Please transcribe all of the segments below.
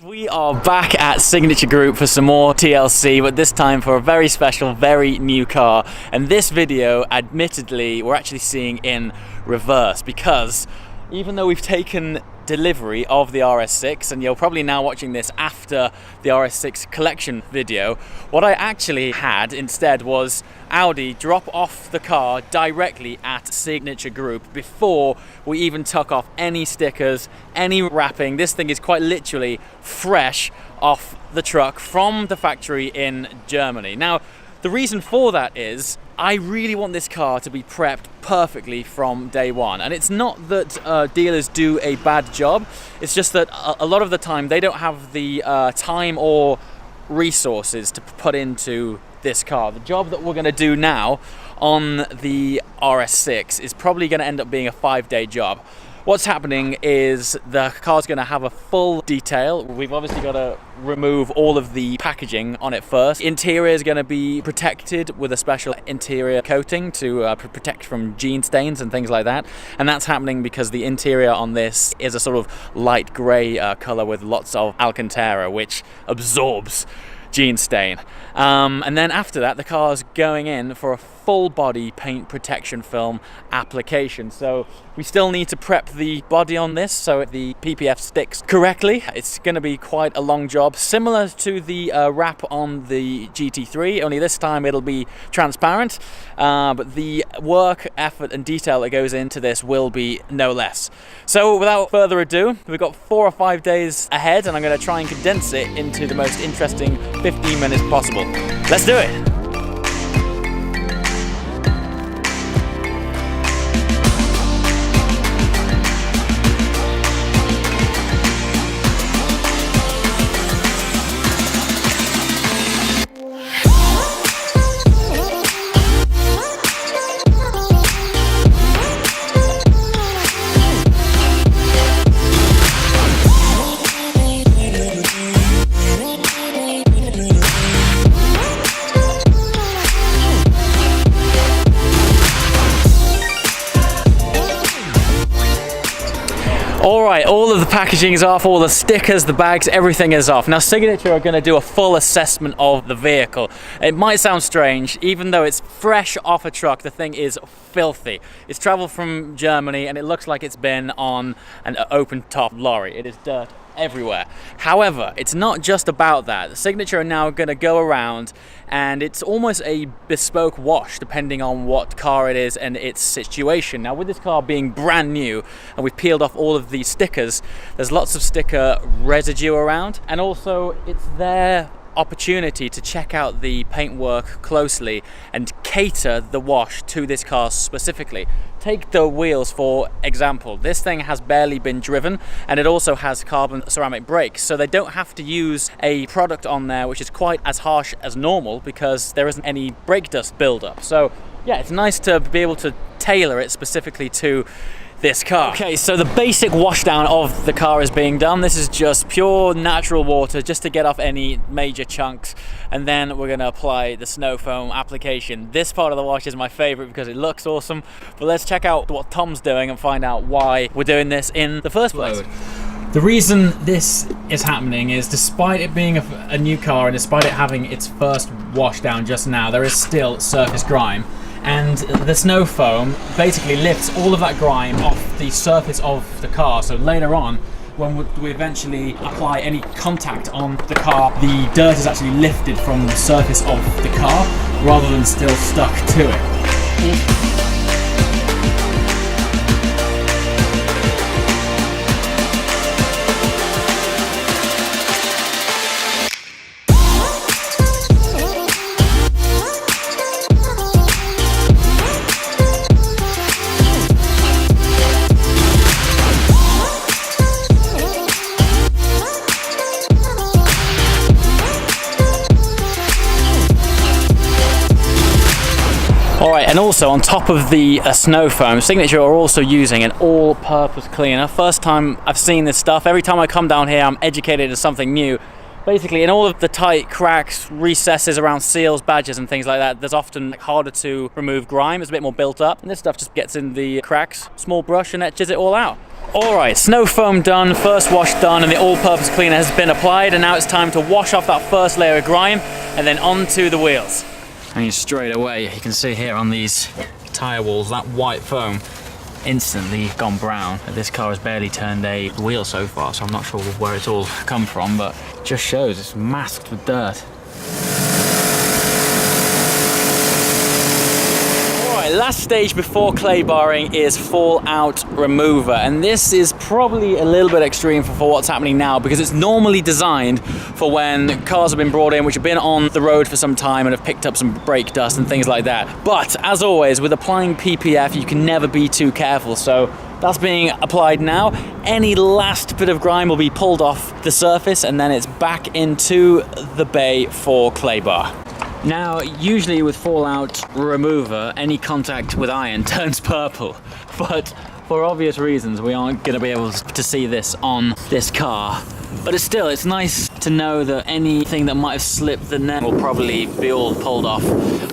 We are back at Signature Group for some more TLC, but this time for a very special, very new car. And this video, admittedly, we're actually seeing in reverse because even though we've taken delivery of the rs6, and you're probably now watching this after the rs6 collection video, what I actually had instead was Audi drop off the car directly at Signature Group before we even took off any stickers, any wrapping. This thing is quite literally fresh off the truck from the factory in Germany. Now, the reason for that is I really want this car to be prepped perfectly from day one. And it's not that dealers do a bad job, it's just that a lot of the time they don't have the time or resources to put into this car. The job that we're going to do now on the rs6 is probably going to end up being a 5-day job. What's happening is the car's going to have a full detail. We've obviously got to remove all of the packaging on it first. Interior is going to be protected with a special interior coating to protect from gene stains and things like that. And that's happening because the interior on this is a sort of light grey colour with lots of Alcantara, which absorbs gene stain. And then after that, the car's going in for a full body paint protection film application. So we still need to prep the body on this so the PPF sticks correctly. It's going to be quite a long job, similar to the wrap on the GT3, only this time it'll be transparent, but the work, effort and detail that goes into this will be no less. So without further ado, we've got 4 or 5 days ahead, and I'm going to try and condense it into the most interesting 15 minutes possible. Let's do it! Alright, all of the packaging is off, all the stickers, the bags, everything is off. Now Signature are going to do a full assessment of the vehicle. It might sound strange, even though it's fresh off a truck, the thing is filthy. It's travelled from Germany and it looks like it's been on an open top lorry. It is dirt everywhere. However, it's not just about that. The Signature are now going to go around and it's almost a bespoke wash depending on what car it is and its situation. Now with this car being brand new and we've peeled off all of these stickers, there's lots of sticker residue around, and also it's their opportunity to check out the paintwork closely and cater the wash to this car specifically. Take the wheels for example. This thing has barely been driven and it also has carbon ceramic brakes, so they don't have to use a product on there which is quite as harsh as normal because there isn't any brake dust buildup. So yeah, it's nice to be able to tailor it specifically to this car. Okay, so the basic washdown of the car is being done. This is just pure natural water just to get off any major chunks, and then we're going to apply the snow foam application. This part of the wash is my favorite because it looks awesome, but let's check out what Tom's doing and find out why we're doing this in the first place. The reason this is happening is despite it being a new car and despite it having its first washdown just now, there is still surface grime. And the snow foam basically lifts all of that grime off the surface of the car. So later on, when we eventually apply any contact on the car, the dirt is actually lifted from the surface of the car rather than still stuck to it. Alright, and also on top of the snow foam, Signature are also using an all-purpose cleaner. First time I've seen this stuff. Every time I come down here I'm educated as something new. Basically, in all of the tight cracks, recesses around seals, badges and things like that, there's often harder to remove grime. It's a bit more built up, and this stuff just gets in the cracks, small brush, and etches it all out. Alright, snow foam done, first wash done, and the all-purpose cleaner has been applied, and now it's time to wash off that first layer of grime and then onto the wheels. And straight away, you can see here on these tyre walls, that white foam instantly gone brown. This car has barely turned a wheel so far, so I'm not sure where it's all come from, but it just shows it's masked with dirt. Last stage before clay barring is fallout remover, and this is probably a little bit extreme for what's happening now, because it's normally designed for when cars have been brought in which have been on the road for some time and have picked up some brake dust and things like that. But as always, with applying PPF, you can never be too careful, so that's being applied now. Any last bit of grime will be pulled off the surface, and then it's back into the bay for clay bar. Now, usually with fallout remover, any contact with iron turns purple, but for obvious reasons, we aren't going to be able to see this on this car. But it's nice to know that anything that might have slipped the net will probably be all pulled off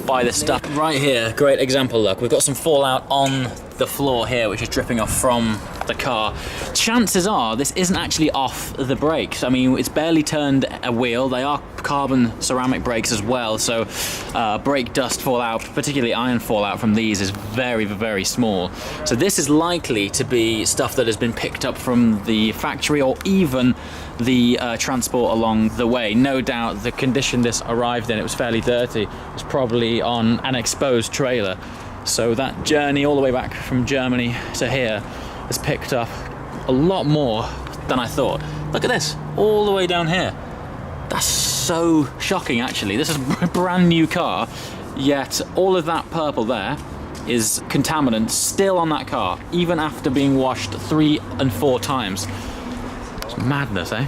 by this stuff. Right here, great example, look, we've got some fallout on the floor here, which is dripping off from the car. Chances are this isn't actually off the brakes. I mean, it's barely turned a wheel. They are carbon ceramic brakes as well, so brake dust fallout, particularly iron fallout from these, is very, very small. So this is likely to be stuff that has been picked up from the factory, or even the transport along the way. No doubt the condition this arrived in, it was fairly dirty, it was probably on an exposed trailer. So that journey all the way back from Germany to here has picked up a lot more than I thought. Look at this, all the way down here. That's so shocking, actually. This is a brand new car, yet all of that purple there is contaminant still on that car, even after being washed 3 and 4 times. It's madness, eh?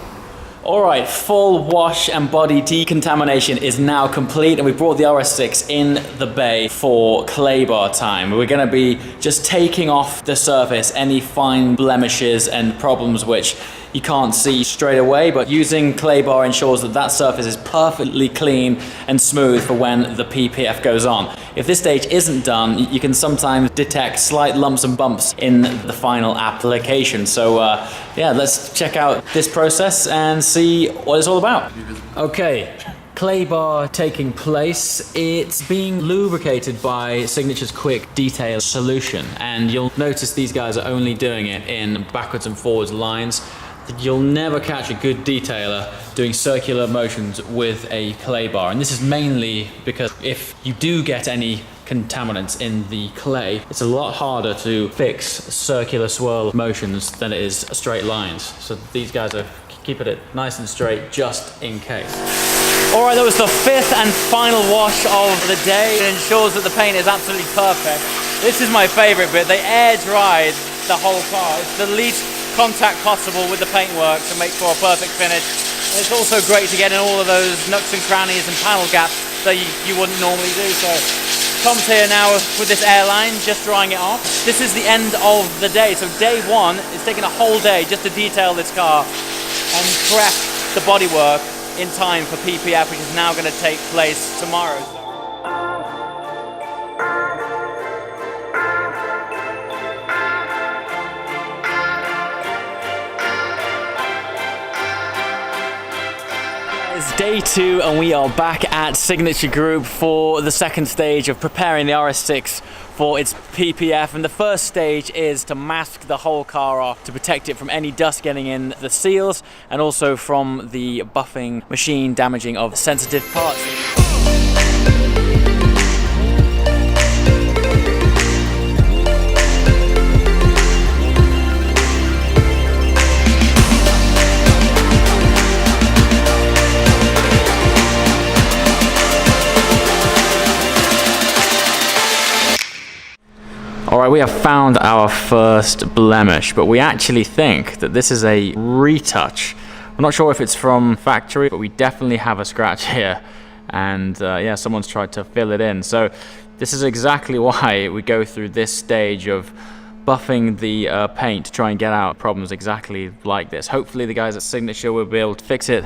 Alright, full wash and body decontamination is now complete, and we brought the rs6 in the bay for clay bar time. We're going to be just taking off the surface any fine blemishes and problems which you can't see straight away, but using clay bar ensures that that surface is perfectly clean and smooth for when the PPF goes on. If this stage isn't done, you can sometimes detect slight lumps and bumps in the final application. So yeah, let's check out this process and see what it's all about. Okay, clay bar taking place. It's being lubricated by Signature's Quick Detail Solution, and you'll notice these guys are only doing it in backwards and forwards lines. You'll never catch a good detailer doing circular motions with a clay bar, and this is mainly because if you do get any contaminants in the clay, it's a lot harder to fix circular swirl motions than it is straight lines. So these guys are keeping it nice and straight just in case. Alright, that was the 5th and final wash of the day. It ensures that the paint is absolutely perfect. This is my favourite bit. They air dried the whole car. It's the least contact possible with the paintwork to make for a perfect finish. And it's also great to get in all of those nooks and crannies and panel gaps that you wouldn't normally do. So Tom's here now with this airline, just drying it off. This is the end of the day. So day 1 is taking a whole day just to detail this car and prep the bodywork in time for PPF, which is now going to take place tomorrow. It's day 2 and we are back at Signature Group for the second stage of preparing the rs6 for its PPF, and the first stage is to mask the whole car off to protect it from any dust getting in the seals and also from the buffing machine damaging of sensitive parts. Alright, we have found our first blemish, but we actually think that this is a retouch. I'm not sure if it's from factory, but we definitely have a scratch here. And yeah, someone's tried to fill it in. So this is exactly why we go through this stage of buffing the paint to try and get out problems exactly like this. Hopefully the guys at Signature will be able to fix it.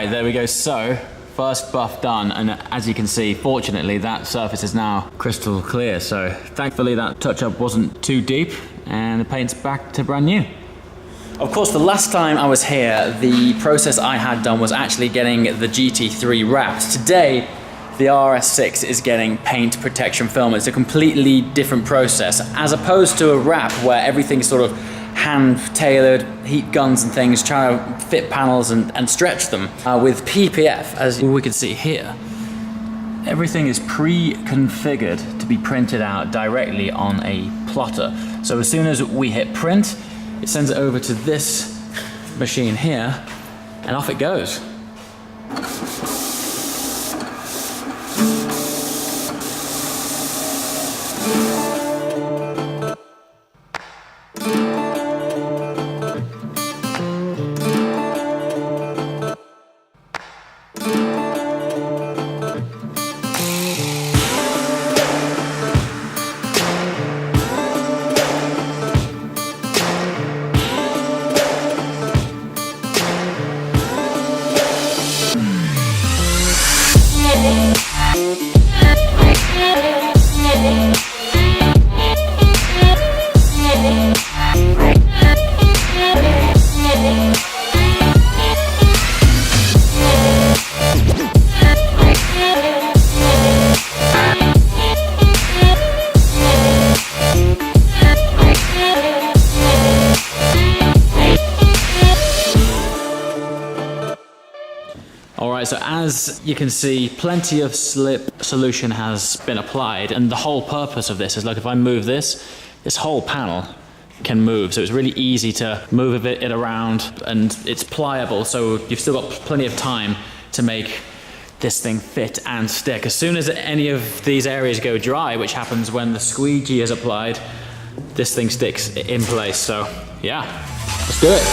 right, there we go. So, first buff done, and as you can see, fortunately, that surface is now crystal clear. So, thankfully, that touch-up wasn't too deep, and the paint's back to brand new. Of course, the last time I was here, the process I had done was actually getting the GT3 wrapped. Today, the rs6 is getting paint protection film. It's a completely different process, as opposed to a wrap where everything's sort of hand-tailored, heat guns and things, trying to fit panels and stretch them. With PPF, as we can see here, everything is pre-configured to be printed out directly on a plotter. So as soon as we hit print, it sends it over to this machine here, and off it goes. Alright, so as you can see, plenty of slip solution has been applied, and the whole purpose of this is, like, if I move this whole panel can move, so it's really easy to move it around, and it's pliable, so you've still got plenty of time to make this thing fit and stick. As soon as any of these areas go dry, which happens when the squeegee is applied, this thing sticks in place. So yeah, let's do it.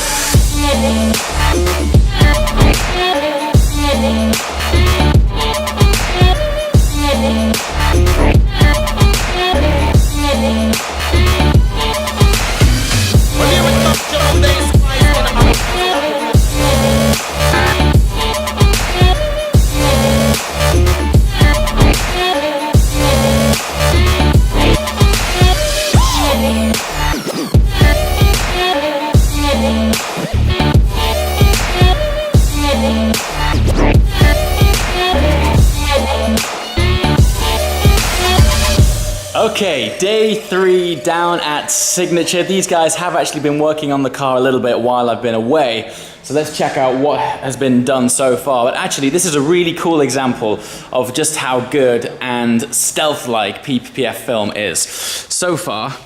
Okay, day 3 down at Signature. These guys have actually been working on the car a little bit while I've been away. So let's check out what has been done so far. But actually, this is a really cool example of just how good and stealth-like PPF film is. So far,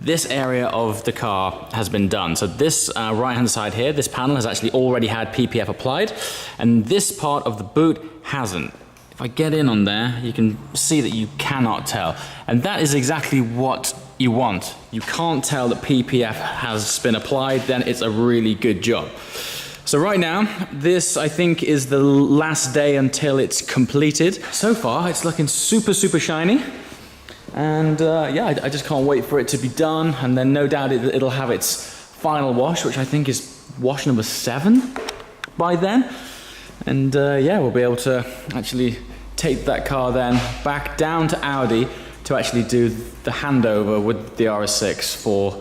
this area of the car has been done. So this right-hand side here, this panel has actually already had PPF applied, and this part of the boot hasn't. If I get in on there, you can see that you cannot tell. And that is exactly what you want. You can't tell that PPF has been applied, then it's a really good job. So right now, this I think is the last day until it's completed. So far, it's looking super, super shiny. And yeah, I just can't wait for it to be done. And then no doubt it'll have its final wash, which I think is wash number 7 by then. And yeah, we'll be able to actually take that car then back down to Audi to actually do the handover with the rs6 for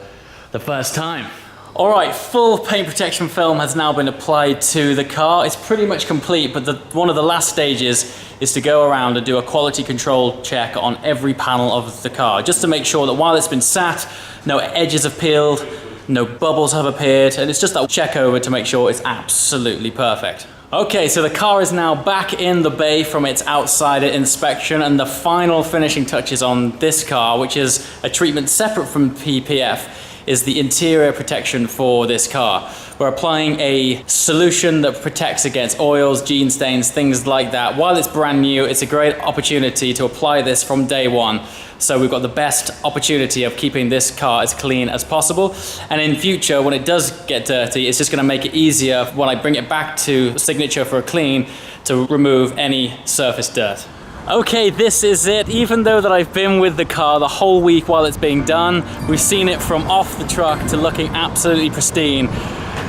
the first time. All right, full paint protection film has now been applied to the car. It's pretty much complete, but one of the last stages is to go around and do a quality control check on every panel of the car, just to make sure that while it's been sat, no edges have peeled, no bubbles have appeared, and it's just that check over to make sure it's absolutely perfect. Okay, so the car is now back in the bay from its outside inspection, and the final finishing touches on this car, which is a treatment separate from PPF, is the interior protection for this car. We're applying a solution that protects against oils, gene stains, things like that. While it's brand new, it's a great opportunity to apply this from day one. So we've got the best opportunity of keeping this car as clean as possible. And in future, when it does get dirty, it's just gonna make it easier when I bring it back to Signature for a clean to remove any surface dirt. Okay, this is it. Even though that I've been with the car the whole week while it's being done, we've seen it from off the truck to looking absolutely pristine.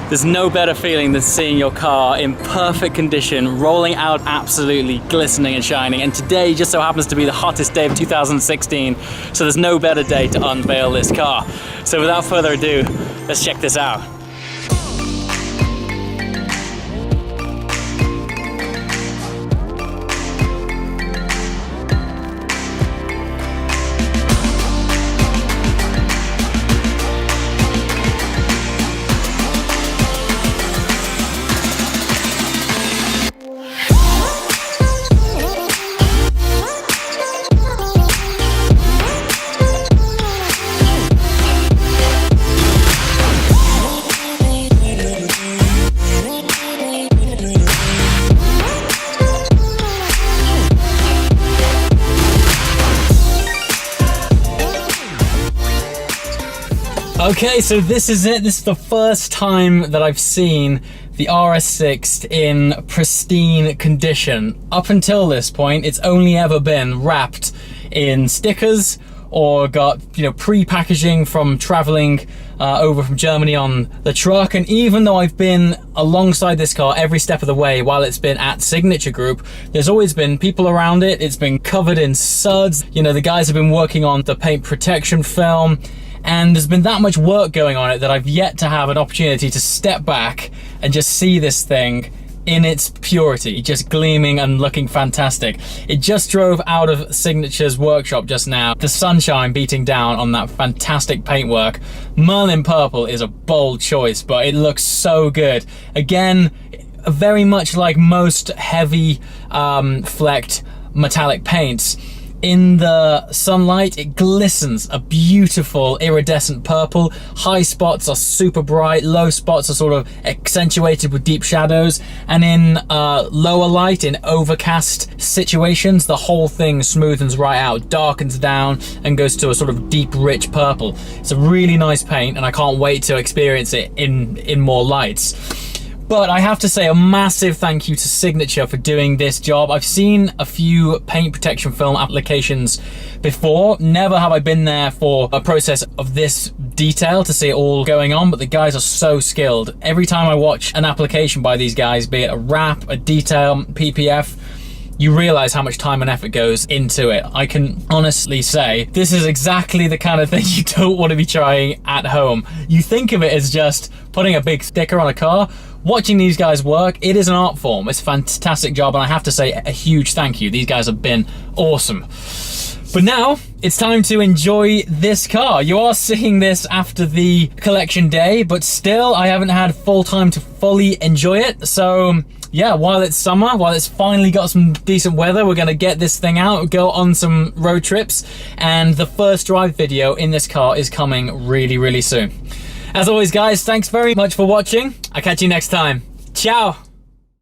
There's no better feeling than seeing your car in perfect condition, rolling out absolutely glistening and shining. And today just so happens to be the hottest day of 2016, so there's no better day to unveil this car. So without further ado, let's check this out. Okay, so this is it. This is the first time that I've seen the rs6 in pristine condition. Up until this point, it's only ever been wrapped in stickers or got, pre-packaging from traveling over from Germany on the truck. And even though I've been alongside this car every step of the way while it's been at Signature Group, there's always been people around it. It's been covered in suds. The guys have been working on the paint protection film. And there's been that much work going on it that I've yet to have an opportunity to step back and just see this thing in its purity, just gleaming and looking fantastic. It just drove out of Signature's workshop just now, the sunshine beating down on that fantastic paintwork. Merlin Purple is a bold choice, but it looks so good. Again, very much like most heavy flecked metallic paints, in the sunlight, it glistens a beautiful iridescent purple. High spots are super bright, low spots are sort of accentuated with deep shadows, and in lower light, in overcast situations, the whole thing smoothens right out, darkens down, and goes to a sort of deep, rich purple. It's a really nice paint, and I can't wait to experience it in more lights. But I have to say a massive thank you to Signature for doing this job. I've seen a few paint protection film applications before. Never have I been there for a process of this detail to see it all going on, but the guys are so skilled. Every time I watch an application by these guys, be it a wrap, a detail, PPF, you realize how much time and effort goes into it. I can honestly say this is exactly the kind of thing you don't want to be trying at home. You think of it as just putting a big sticker on a car. Watching these guys work, it is an art form. It's a fantastic job, and I have to say a huge thank you. These guys have been awesome. But now it's time to enjoy this car. You are seeing this after the collection day, but still I haven't had full time to fully enjoy it. So yeah, while it's summer, while it's finally got some decent weather, we're gonna get this thing out, go on some road trips, and the first drive video in this car is coming really, really soon. As always, guys, thanks very much for watching. I'll catch you next time. Ciao!